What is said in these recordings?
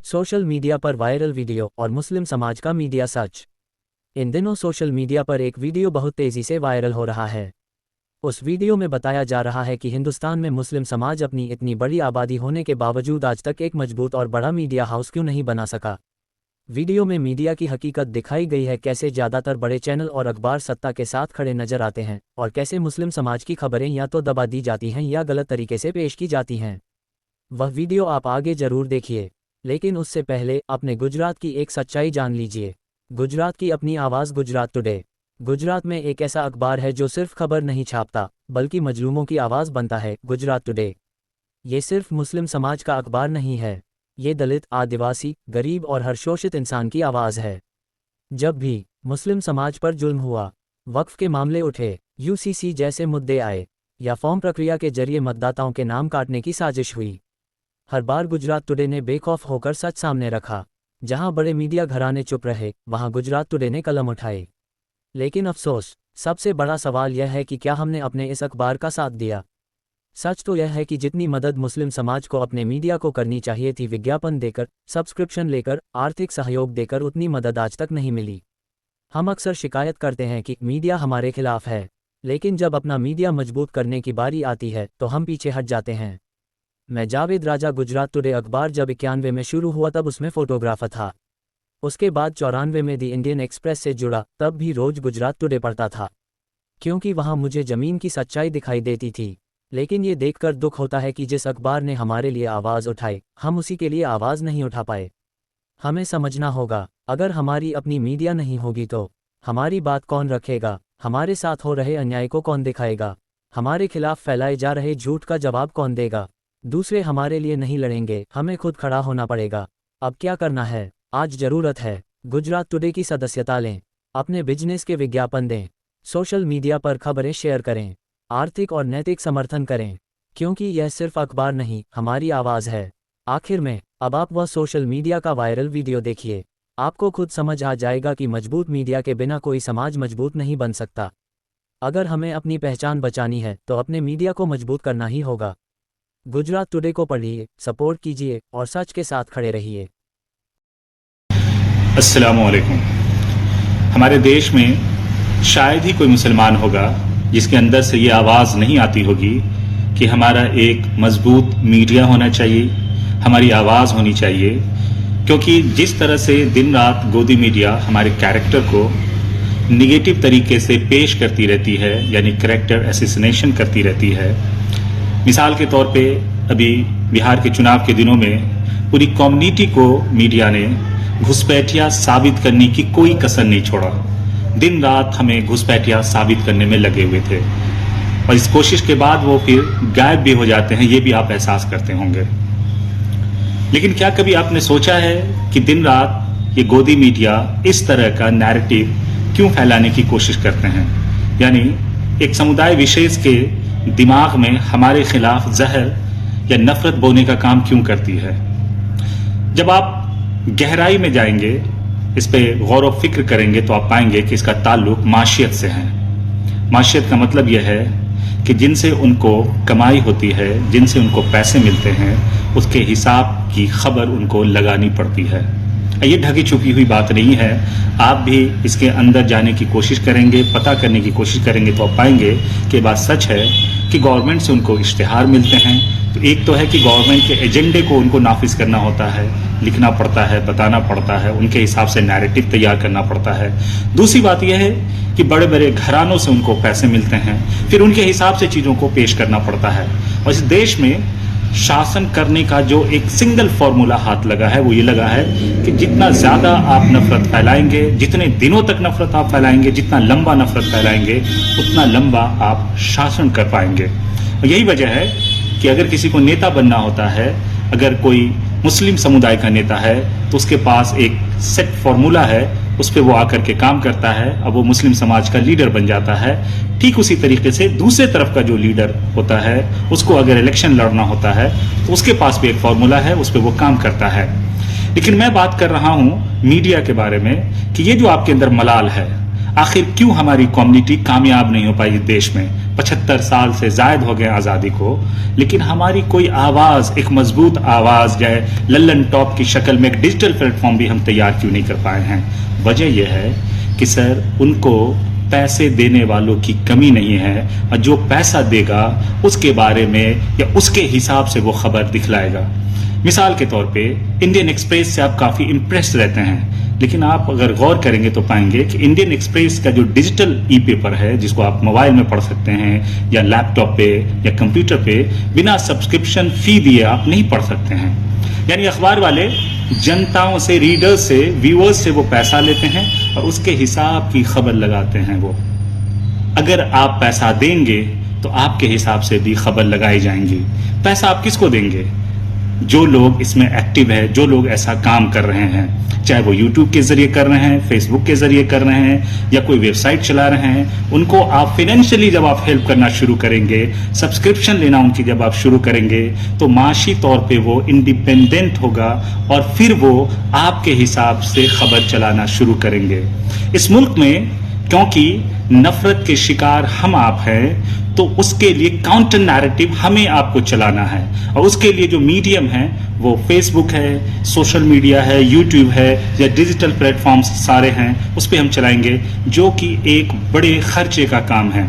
Social media पर viral video और मुस्लिम समाज का मीडिया सच। इन दिनों सोशल मीडिया पर एक वीडियो बहुत तेज़ी से वायरल हो रहा है। उस वीडियो में बताया जा रहा है कि हिंदुस्तान में मुस्लिम समाज अपनी इतनी बड़ी आबादी होने के बावजूद आज तक एक मजबूत और बड़ा मीडिया हाउस क्यों नहीं बना सका। वीडियो में मीडिया की हकीकत दिखाई गई है, कैसे ज़्यादातर बड़े चैनल और अखबार सत्ता के साथ खड़े नजर आते हैं और कैसे मुस्लिम समाज की खबरें या तो दबा दी जाती हैं या गलत तरीके से पेश की जाती हैं। वह वीडियो आप आगे जरूर देखिए, लेकिन उससे पहले अपने गुजरात की एक सच्चाई जान लीजिए। गुजरात की अपनी आवाज़ गुजरात टुडे। गुजरात में एक ऐसा अखबार है जो सिर्फ खबर नहीं छापता बल्कि मजलूमों की आवाज़ बनता है। गुजरात टुडे ये सिर्फ मुस्लिम समाज का अखबार नहीं है, ये दलित, आदिवासी, गरीब और हर शोषित इंसान की आवाज़ है। जब भी मुस्लिम समाज पर जुल्म हुआ, वक्फ के मामले उठे, यूसीसी जैसे मुद्दे आए या फॉर्म प्रक्रिया के जरिए मतदाताओं के नाम काटने की साजिश हुई, हर बार गुजरात टुडे ने बेखौफ होकर सच सामने रखा। जहां बड़े मीडिया घराने चुप रहे, वहां गुजरात टुडे ने कलम उठाई। लेकिन अफसोस, सबसे बड़ा सवाल यह है कि क्या हमने अपने इस अखबार का साथ दिया। सच तो यह है कि जितनी मदद मुस्लिम समाज को अपने मीडिया को करनी चाहिए थी, विज्ञापन देकर, सब्सक्रिप्शन लेकर, आर्थिक सहयोग देकर, उतनी मदद आज तक नहीं मिली। हम अक्सर शिकायत करते हैं कि मीडिया हमारे खिलाफ है, लेकिन जब अपना मीडिया मजबूत करने की बारी आती है तो हम पीछे हट जाते हैं। मैं जावेद राजा। गुजरात टुडे अखबार जब 91 में शुरू हुआ तब उसमें फोटोग्राफर था। उसके बाद 94 में दी इंडियन एक्सप्रेस से जुड़ा, तब भी रोज गुजरात टुडे पढ़ता था, क्योंकि वहां मुझे ज़मीन की सच्चाई दिखाई देती थी। लेकिन ये देखकर दुख होता है कि जिस अखबार ने हमारे लिए आवाज़ उठाई, हम उसी के लिए आवाज़ नहीं उठा पाए। हमें समझना होगा, अगर हमारी अपनी मीडिया नहीं होगी तो हमारी बात कौन रखेगा। हमारे साथ हो रहे अन्याय को कौन दिखाएगा। हमारे खिलाफ फैलाए जा रहे झूठ का जवाब कौन देगा। दूसरे हमारे लिए नहीं लड़ेंगे, हमें खुद खड़ा होना पड़ेगा। अब क्या करना है? आज ज़रूरत है गुजरात टुडे की सदस्यता लें, अपने बिजनेस के विज्ञापन दें, सोशल मीडिया पर खबरें शेयर करें, आर्थिक और नैतिक समर्थन करें, क्योंकि यह सिर्फ अखबार नहीं, हमारी आवाज़ है। आखिर में अब आप वह सोशल मीडिया का वायरल वीडियो देखिए, आपको खुद समझ आ जाएगा कि मजबूत मीडिया के बिना कोई समाज मजबूत नहीं बन सकता। अगर हमें अपनी पहचान बचानी है तो अपने मीडिया को मजबूत करना ही होगा। गुजरात टुडे को पढ़िए, सपोर्ट कीजिए और सच के साथ खड़े रहिए। अस्सलाम वालेकुम। हमारे देश में शायद ही कोई मुसलमान होगा जिसके अंदर से ये आवाज़ नहीं आती होगी कि हमारा एक मजबूत मीडिया होना चाहिए, हमारी आवाज़ होनी चाहिए। क्योंकि जिस तरह से दिन रात गोदी मीडिया हमारे कैरेक्टर को निगेटिव तरीके से पेश करती रहती है, यानी कैरेक्टर असैसिनेशन करती रहती है। मिसाल के तौर पे अभी बिहार के चुनाव के दिनों में पूरी कम्युनिटी को मीडिया ने घुसपैठिया साबित करने की कोई कसर नहीं छोड़ा। दिन रात हमें घुसपैठिया साबित करने में लगे हुए थे और इस कोशिश के बाद वो फिर गायब भी हो जाते हैं, ये भी आप एहसास करते होंगे। लेकिन क्या कभी आपने सोचा है कि दिन रात ये गोदी मीडिया इस तरह का नैरेटिव क्यों फैलाने की कोशिश करते हैं, यानी एक समुदाय विशेष के दिमाग में हमारे खिलाफ जहर या नफरत बोने का काम क्यों करती है। जब आप गहराई में जाएंगे, इस पे गौर व फिक्र करेंगे तो आप पाएंगे कि इसका ताल्लुक माशियत से है। माशियत का मतलब यह है कि जिनसे उनको कमाई होती है, जिनसे उनको पैसे मिलते हैं, उसके हिसाब की खबर उनको लगानी पड़ती है। ये ढकी छुपी हुई बात नहीं है। आप भी इसके अंदर जाने की कोशिश करेंगे, पता करने की कोशिश करेंगे तो आप पाएंगे कि बात सच है कि गवर्नमेंट से उनको इश्तिहार मिलते हैं। तो एक तो है कि गवर्नमेंट के एजेंडे को उनको नाफिज करना होता है, लिखना पड़ता है, बताना पड़ता है, उनके हिसाब से नैरेटिव तैयार करना पड़ता है। दूसरी बात यह है कि बड़े बड़े घरानों से उनको पैसे मिलते हैं, फिर उनके हिसाब से चीज़ों को पेश करना पड़ता है। और इस देश में शासन करने का जो एक सिंगल फॉर्मूला हाथ लगा है वो ये लगा है कि जितना ज्यादा आप नफरत फैलाएंगे, जितने दिनों तक नफरत आप फैलाएंगे, जितना लंबा नफरत फैलाएंगे, उतना लंबा आप शासन कर पाएंगे। और यही वजह है कि अगर किसी को नेता बनना होता है, अगर कोई मुस्लिम समुदाय का नेता है तो उसके पास एक सेट फॉर्मूला है, उस पर वो आकर के काम करता है, अब वो मुस्लिम समाज का लीडर बन जाता है। ठीक उसी तरीके से दूसरे तरफ का जो लीडर होता है, उसको अगर इलेक्शन लड़ना होता है तो उसके पास भी एक फॉर्मूला है, उस पर वो काम करता है। लेकिन मैं बात कर रहा हूं मीडिया के बारे में कि ये जो आपके अंदर मलाल है, आखिर क्यों हमारी कम्युनिटी कामयाब नहीं हो पाई देश में? 75 साल से जायद हो गए आज़ादी को, लेकिन हमारी कोई आवाज़, एक मजबूत आवाज़ या लल्लन टॉप की शक्ल में एक डिजिटल प्लेटफॉर्म भी हम तैयार क्यों नहीं कर पाए हैं? वजह यह है कि सर, उनको पैसे देने वालों की कमी नहीं है, और जो पैसा देगा उसके बारे में या उसके हिसाब से वो खबर दिखलाएगा। मिसाल के तौर पे इंडियन एक्सप्रेस से आप काफ़ी इम्प्रेस रहते हैं, लेकिन आप अगर गौर करेंगे तो पाएंगे कि इंडियन एक्सप्रेस का जो डिजिटल ई पेपर है, जिसको आप मोबाइल में पढ़ सकते हैं या लैपटॉप पे या कंप्यूटर पे, बिना सब्सक्रिप्शन फी दिए आप नहीं पढ़ सकते हैं। यानी अखबार वाले जनताओं से, रीडर्स से, व्यूअर्स से वो पैसा लेते हैं और उसके हिसाब की खबर लगाते हैं। वो अगर आप पैसा देंगे तो आपके हिसाब से भी खबर लगाई जाएंगी। पैसा आप किसको देंगे? जो लोग इसमें एक्टिव है, जो लोग ऐसा काम कर रहे हैं, चाहे वो YouTube के जरिए कर रहे हैं, फेसबुक के जरिए कर रहे हैं या कोई वेबसाइट चला रहे हैं, उनको आप फाइनेंशियली जब आप हेल्प करना शुरू करेंगे, सब्सक्रिप्शन लेना उनकी जब आप शुरू करेंगे, तो माशी तौर पे वो इंडिपेंडेंट होगा और फिर वो आपके हिसाब से खबर चलाना शुरू करेंगे। इस मुल्क में क्योंकि नफरत के शिकार हम आप हैं, तो उसके लिए काउंटर नैरेटिव हमें आपको चलाना है, और उसके लिए जो मीडियम है वो फेसबुक है, सोशल मीडिया है, यूट्यूब है या डिजिटल प्लेटफॉर्म्स सारे हैं, उस पर हम चलाएंगे, जो कि एक बड़े खर्चे का काम है।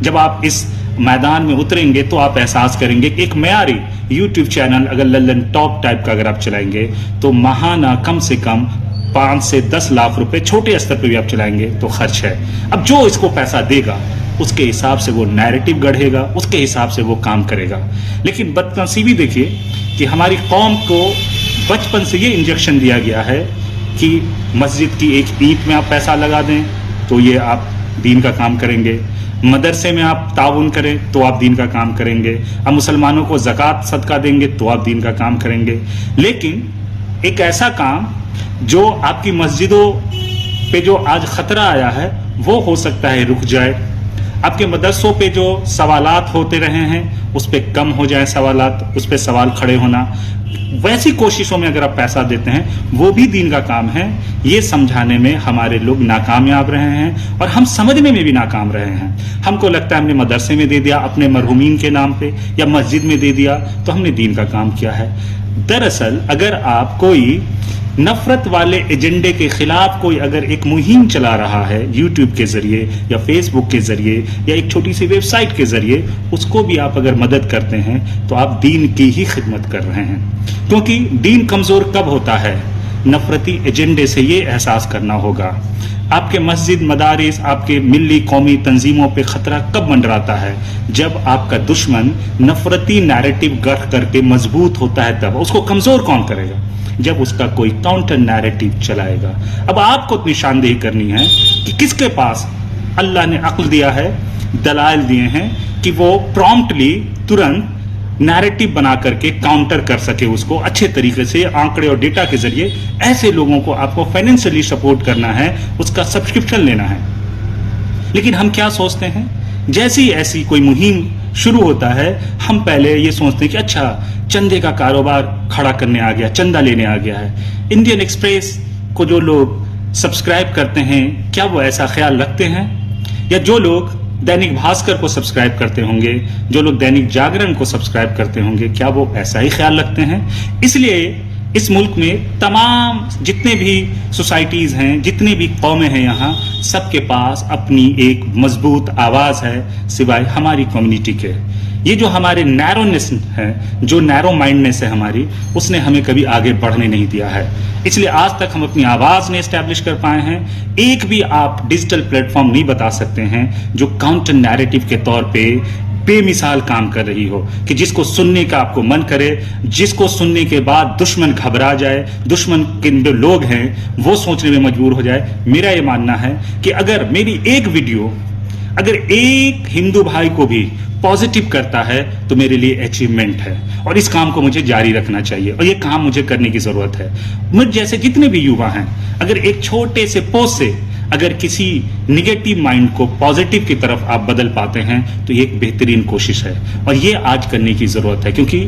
जब आप इस मैदान में उतरेंगे तो आप एहसास करेंगे कि एक मयारी यूट्यूब चैनल अगर लल्लन टॉप टाइप का अगर आप चलाएंगे तो महाना कम से कम 5 से 10 लाख रुपए, छोटे स्तर पे भी आप चलाएंगे तो खर्च है। अब जो इसको पैसा देगा उसके हिसाब से वो नैरेटिव गढ़ेगा, उसके हिसाब से वो काम करेगा। लेकिन बदनसीबी देखिए कि हमारी कौम को बचपन से ये इंजेक्शन दिया गया है कि मस्जिद की एक ईंट में आप पैसा लगा दें तो ये आप दीन का काम करेंगे, मदरसे में आप ताउन करें तो आप दीन का काम करेंगे, अब मुसलमानों को ज़कात सदका देंगे तो आप दीन का काम करेंगे। लेकिन एक ऐसा काम जो आपकी मस्जिदों पे जो आज खतरा आया है वो हो सकता है रुक जाए, आपके मदरसों पे जो सवालात होते रहे हैं उस पे कम हो जाए सवालात, उस पे सवाल खड़े होना, वैसी कोशिशों में अगर आप पैसा देते हैं वो भी दीन का काम है। ये समझाने में हमारे लोग नाकामयाब रहे हैं और हम समझने में भी नाकाम रहे हैं। हमको लगता है हमने मदरसे में दे दिया, अपने मरहुमीन के नाम पे या मस्जिद में दे दिया तो हमने दीन का काम किया है। दरअसल अगर आप कोई नफरत वाले एजेंडे के खिलाफ कोई अगर एक मुहिम चला रहा है यूट्यूब के जरिए या फेसबुक के जरिए या एक छोटी सी वेबसाइट के जरिए, उसको भी आप अगर मदद करते हैं तो आप दीन की ही खिदमत कर रहे हैं। क्योंकि दीन कमजोर कब होता है? नफरती एजेंडे से ये एहसास करना होगा। आपके मस्जिद, मदारिस, आपके मिल्ली कौमी तंजीमों पे खतरा कब मंडराता है? जब आपका दुश्मन नफरती नैरेटिव गढ़ करके मजबूत होता है, तब। उसको कमजोर कौन करेगा? जब उसका कोई काउंटर नैरेटिव चलाएगा। अब आपको निशानदेही करनी है कि किसके पास अल्लाह ने अक्ल दिया है, दलाइल दिए हैं कि वो प्रॉम्प्टली, तुरंत नैरेटिव बना करके काउंटर कर सके उसको अच्छे तरीके से, आंकड़े और डेटा के जरिए। ऐसे लोगों को आपको फाइनेंशियली सपोर्ट करना है, उसका सब्सक्रिप्शन लेना है। लेकिन हम क्या सोचते हैं, जैसी ऐसी कोई मुहिम शुरू होता है हम पहले ये सोचते हैं कि अच्छा चंदे का कारोबार खड़ा करने आ गया, चंदा लेने आ गया है। इंडियन एक्सप्रेस को जो लोग सब्सक्राइब करते हैं, क्या वो ऐसा ख्याल रखते हैं? या जो लोग दैनिक भास्कर को सब्सक्राइब करते होंगे, जो लोग दैनिक जागरण को सब्सक्राइब करते होंगे, क्या वो ऐसा ही ख्याल रखते हैं? इसलिए इस मुल्क में तमाम जितने भी सोसाइटीज हैं, जितनी भी कौमें हैं, यहाँ सबके पास अपनी एक मजबूत आवाज है सिवाय हमारी कम्युनिटी के। ये जो हमारे नैरोनेस है, जो नैरो माइंडनेस है हमारी, उसने हमें कभी आगे बढ़ने नहीं दिया है। इसलिए आज तक हम अपनी आवाज नहीं एस्टैब्लिश कर पाए हैं। एक भी आप डिजिटल प्लेटफॉर्म नहीं बता सकते हैं जो काउंटर नैरेटिव के तौर पे बेमिसाल काम कर रही हो, कि जिसको सुनने का आपको मन करे, जिसको सुनने के बाद दुश्मन घबरा जाए, दुश्मन के जो लोग हैं वो सोचने में मजबूर हो जाए। मेरा ये मानना है कि अगर मेरी एक वीडियो अगर एक हिंदू भाई को भी पॉजिटिव करता है तो मेरे लिए अचीवमेंट है, और इस काम को मुझे जारी रखना चाहिए और ये काम मुझे करने की जरूरत है। मुझ जैसे जितने भी युवा हैं, अगर एक छोटे से पोस्ट से अगर किसी निगेटिव माइंड को पॉजिटिव की तरफ आप बदल पाते हैं तो ये एक बेहतरीन कोशिश है, और ये आज करने की जरूरत है। क्योंकि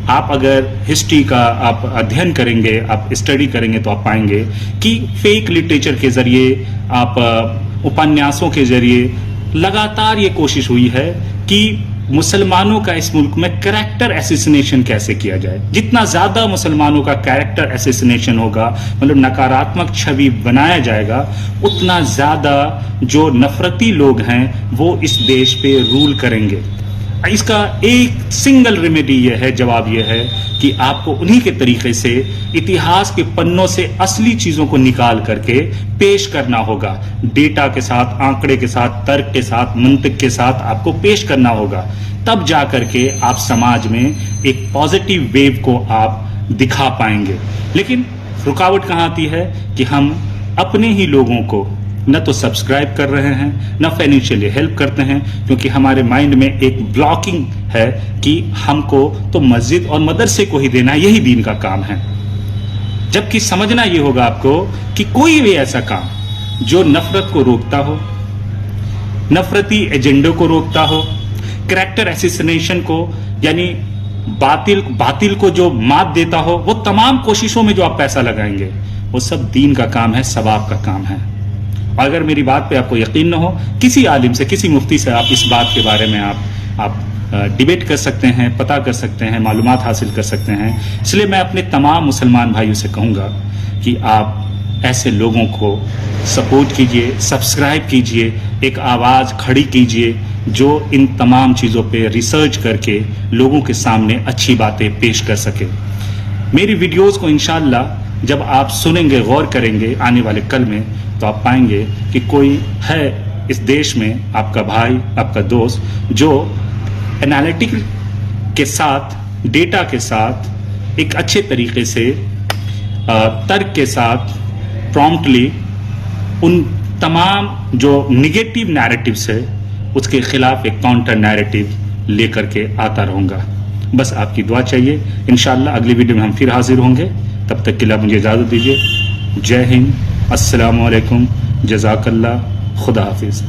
आप अगर हिस्ट्री का आप अध्ययन करेंगे, आप स्टडी करेंगे तो आप पाएंगे कि फेक लिटरेचर के जरिए आप उपन्यासों के जरिए लगातार ये कोशिश हुई है कि मुसलमानों का इस मुल्क में कैरेक्टर एसिसिनेशन कैसे किया जाए। जितना ज्यादा मुसलमानों का कैरेक्टर एसिसिनेशन होगा, मतलब नकारात्मक छवि बनाया जाएगा, उतना ज्यादा जो नफरती लोग हैं वो इस देश पे रूल करेंगे। इसका एक सिंगल रेमेडी यह है, जवाब यह है कि आपको उन्हीं के तरीके से इतिहास के पन्नों से असली चीजों को निकाल करके पेश करना होगा। डेटा के साथ, आंकड़े के साथ, तर्क के साथ, मंतिक के साथ आपको पेश करना होगा। तब जाकर के आप समाज में एक पॉजिटिव वेव को आप दिखा पाएंगे। लेकिन रुकावट कहां आती है कि हम अपने ही लोगों को न तो सब्सक्राइब कर रहे हैं, न फाइनेंशियली हेल्प करते हैं, क्योंकि हमारे माइंड में एक ब्लॉकिंग है कि हमको तो मस्जिद और मदरसे को ही देना, यही दीन का काम है। जबकि समझना ये होगा आपको कि कोई भी ऐसा काम जो नफरत को रोकता हो, नफरती एजेंडे को रोकता हो, कैरेक्टर एसिसिनेशन को यानी बातिल को जो मात देता हो, वो तमाम कोशिशों में जो आप पैसा लगाएंगे वो सब दीन का काम है, सवाब का काम है। अगर मेरी बात पे आपको यकीन न हो, किसी आलिम से, किसी मुफ्ती से आप इस बात के बारे में आप डिबेट कर सकते हैं, पता कर सकते हैं, मालूमात हासिल कर सकते हैं। इसलिए मैं अपने तमाम मुसलमान भाइयों से कहूँगा कि आप ऐसे लोगों को सपोर्ट कीजिए, सब्सक्राइब कीजिए, एक आवाज़ खड़ी कीजिए जो इन तमाम चीज़ों पे रिसर्च करके लोगों के सामने अच्छी बातें पेश कर सके। मेरी वीडियोज़ को इंशाअल्लाह जब आप सुनेंगे, गौर करेंगे आने वाले कल में, तो आप पाएंगे कि कोई है इस देश में, आपका भाई, आपका दोस्त, जो एनालिटिकल के साथ, डेटा के साथ, एक अच्छे तरीके से तर्क के साथ प्रॉम्प्टली उन तमाम जो निगेटिव नैरेटिव्स है उसके खिलाफ एक काउंटर नैरेटिव लेकर के आता रहूँगा। बस आपकी दुआ चाहिए। इंशाअल्लाह अगली वीडियो में हम फिर हाजिर होंगे। तब तक के लिए मुझे इजाज़त दीजिए। जय हिंद, अस्सलामु अलैकुम, जज़ाकल्लाह, खुदा हाफिज़।